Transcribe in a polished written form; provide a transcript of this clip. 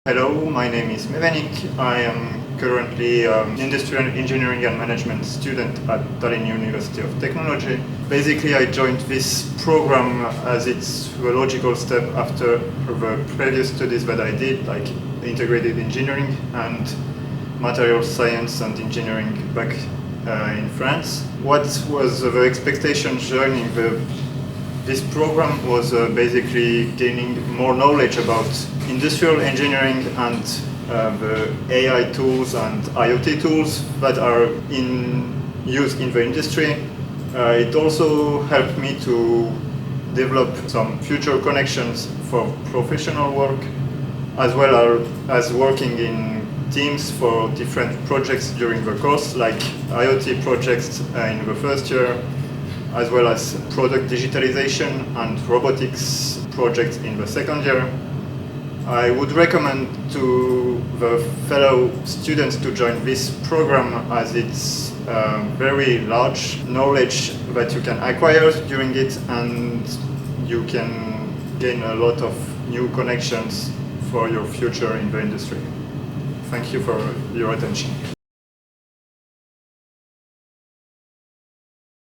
Hello, my name is Mevenig. I am currently industrial engineering and management student at Tallinn University of Technology. Basically, I joined this program as it's the logical step after the previous studies that I did, like integrated engineering and material science and engineering back in France. What was the expectation joining this program was basically gaining more knowledge about industrial engineering and the AI tools and IoT tools that are in use in the industry. It also helped me to develop some future connections for professional work, as well as working in teams for different projects during the course, like IoT projects in the first year, as well as product digitalization and robotics projects in the second year. I would recommend to the fellow students to join this program as it's very large knowledge that you can acquire during it, and you can gain a lot of new connections for your future in the industry. Thank you for your attention.